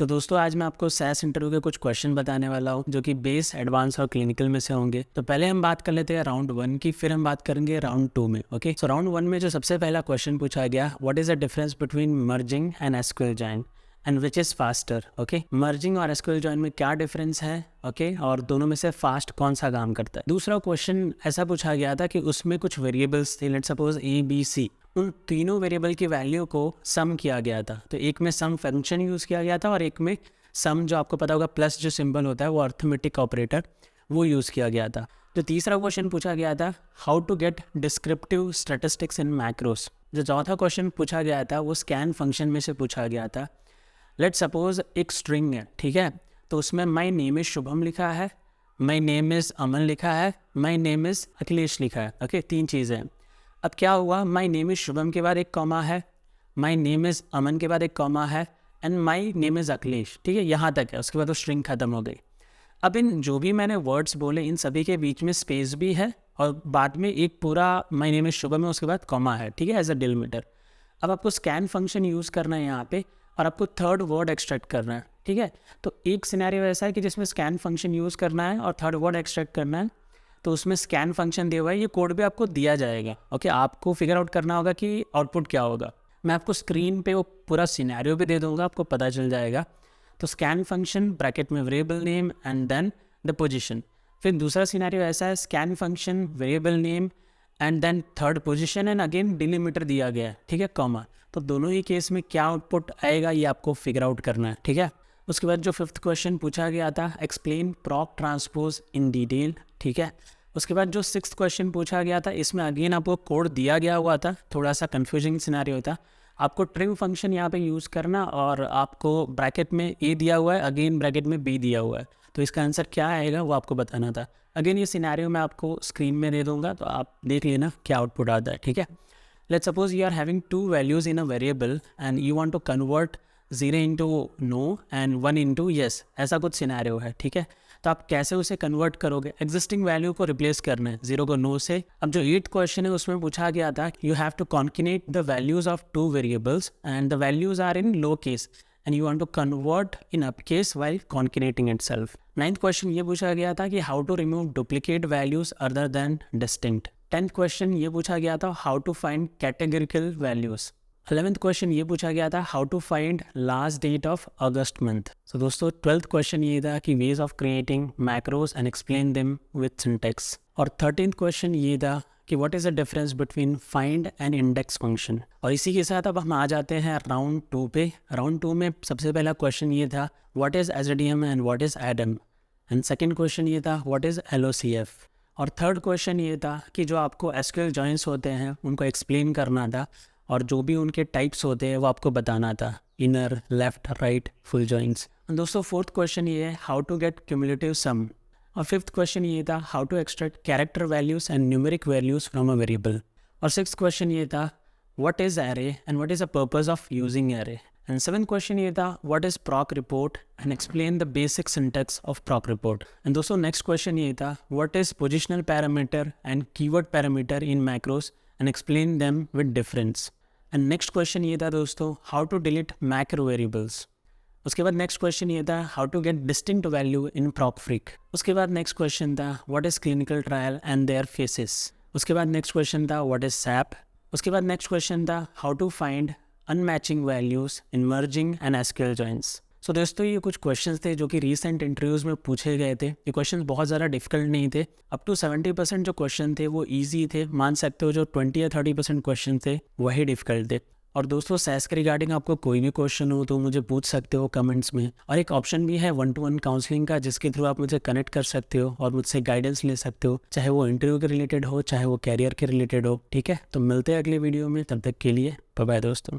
तो दोस्तों आज मैं आपको सैस इंटरव्यू के कुछ क्वेश्चन बताने वाला हूँ जो कि बेस, एडवांस और क्लिनिकल में से होंगे। तो पहले हम बात कर लेते हैं राउंड 1 की, फिर हम बात करेंगे राउंड 2 में। ओके, सो राउंड 1 में जो सबसे पहला क्वेश्चन पूछा गया, what is the difference between merging and SQL join and which is faster. Okay, merging और एसक्यूएल जॉइन में क्या डिफरेंस है, ओके, और दोनों में से फास्ट कौन सा काम करता है। दूसरा क्वेश्चन ऐसा पूछा गया था कि उसमें कुछ वेरिएबल्स थे, let's suppose A B C, उन तीनों वेरिएबल की वैल्यू को सम किया गया था। तो एक में सम फंक्शन यूज़ किया गया था और एक में सम, जो आपको पता होगा प्लस जो सिंबल होता है वो अर्थमेटिक ऑपरेटर, वो यूज़ किया गया था। जो तीसरा क्वेश्चन पूछा गया था, how to get descriptive statistics in macros. जो चौथा क्वेश्चन पूछा गया था वो स्कैन फंक्शन में से पूछा गया था। लेट सपोज एक स्ट्रिंग है, ठीक है, तो उसमें माई नेम इज़ शुभम लिखा है, माई नेम इज़ अमन लिखा है, माई नेम इज़ अखिलेश लिखा है। ओके, तीन चीज़ें हैं। अब क्या हुआ, माई नेम इज़ शुभम के बाद एक कॉमा है, माई नेम इज़ अमन के बाद एक कॉमा है, and my name is Akhilesh, ठीक है, यहाँ तक है। उसके बाद तो स्ट्रिंग खत्म हो गई। अब इन जो भी मैंने वर्ड्स बोले इन सभी के बीच में स्पेस भी है और बाद में एक पूरा माई नेम इज़ शुभम है, उसके बाद कॉमा है, ठीक है, एज अ डिलीमीटर। अब आपको स्कैन फंक्शन यूज़ करना है यहाँ पे और आपको थर्ड वर्ड एक्सट्रैक्ट करना है, ठीक है। तो एक सिनेरियो ऐसा है कि जिसमें स्कैन फंक्शन यूज़ करना है और थर्ड वर्ड एक्सट्रैक्ट करना है, तो उसमें स्कैन फंक्शन दिया हुआ है, ये कोड भी आपको दिया जाएगा। ओके, आपको फिगर आउट करना होगा कि आउटपुट क्या होगा। मैं आपको स्क्रीन पे वो पूरा सिनेरियो भी दे दूंगा, आपको पता चल जाएगा। तो स्कैन फंक्शन ब्रैकेट में variable name and then the position. फिर दूसरा सिनेरियो ऐसा है, scan function variable name and then third position and again delimiter दिया गया है, ठीक है, कॉमा। तो दोनों ही केस में क्या आउटपुट आएगा ये आपको फिगर आउट करना है, ठीक है। उसके बाद जो फिफ्थ क्वेश्चन पूछा गया था, एक्सप्लेन प्रॉक ट्रांसपोज इन डिटेल, ठीक है। उसके बाद जो सिक्स्थ क्वेश्चन पूछा गया था, इसमें अगेन आपको कोड दिया गया हुआ था, थोड़ा सा कंफ्यूजिंग सिनेरियो था। आपको ट्रिम फंक्शन यहाँ पे यूज़ करना और आपको ब्रैकेट में ए दिया हुआ है, अगेन ब्रैकेट में बी दिया हुआ है, तो इसका आंसर क्या आएगा वो आपको बताना था। अगेन ये सिनेरियो मैं आपको स्क्रीन में दे दूंगा, तो आप देख लेना क्या आउटपुट आता है, ठीक है। Let's suppose you are having two values in a variable and you want to convert 0 into no and 1 into yes, ऐसा कुछ सिनेरियो है, ठीक है। तो आप कैसे उसे कन्वर्ट करोगे, एग्जिस्टिंग वैल्यू को रिप्लेस करना है 0 को नो से। अब जो 8th क्वेश्चन है उसमें पूछा गया था, you have to concatenate the values of two variables and the values are in low case and you want to convert in up case while concatenating itself. 9th question ये पूछा गया था कि how to remove duplicate values other than distinct. 10th question ये पूछा गया था, how to find categorical values. 11th question ये पूछा गया था, how to find last date of August month. So दोस्तों 12th क्वेश्चन ये था कि ways of creating macros and explain them with syntax. और 13th क्वेश्चन ये था कि what is the difference between find and index function. और इसी के साथ अब हम आ जाते हैं राउंड 2 पे। राउंड 2 में सबसे पहला क्वेश्चन ये था, what is SDM and what is Adam, and second question ये था, व्हाट इज़ एलओसीएफ। और थर्ड क्वेश्चन ये था कि जो आपको एसक्यूएल जॉइंस होते हैं उनको एक्सप्लेन करना था और जो भी उनके टाइप्स होते हैं वो आपको बताना था, inner, left, right, full joints. दोस्तों 4th क्वेश्चन ये है, how to get cumulative sum. और 5th क्वेश्चन ये था, how to extract character values and numeric values from a variable. और 6th क्वेश्चन ये था, what is array and what is the purpose of using array. And 7th question ये था, what is proc report and explain the basic syntax of proc report. And दोस्तों next question ये था, what is positional parameter and keyword parameter in macros and explain them with difference. And next question ये था दोस्तों, how to delete macro variables. उसके बाद next question ये था, how to get distinct value in proc freq. उसके बाद next question था, what is clinical trial and their phases. उसके बाद नेक्स्ट क्वेश्चन था, व्हाट इज सैप। उसके बाद नेक्स्ट क्वेश्चन था, how to find unmatching values in merging and SQL joints. So दोस्तों ये कुछ क्वेश्चंस थे जो कि रीसेंट इंटरव्यूज़ में पूछे गए थे। ये क्वेश्चंस बहुत ज़्यादा डिफिकल्ट नहीं थे, अप टू 70% जो क्वेश्चन थे वो ईजी थे। मान सकते हो जो 20 या 30% क्वेश्चन थे वही डिफिकल्ट थे। और दोस्तों सैस के रिगार्डिंग आपको कोई भी क्वेश्चन हो तो मुझे पूछ सकते हो कमेंट्स में। और एक ऑप्शन भी है 1-to-1 काउंसलिंग का, जिसके थ्रू आप मुझे कनेक्ट कर सकते हो और मुझसे गाइडेंस ले सकते हो, चाहे वो इंटरव्यू के रिलेटेड हो चाहे वो कैरियर के रिलेटेड हो, ठीक है। तो मिलते हैं अगले वीडियो में, तब तक के लिए बाय बाय दोस्तों।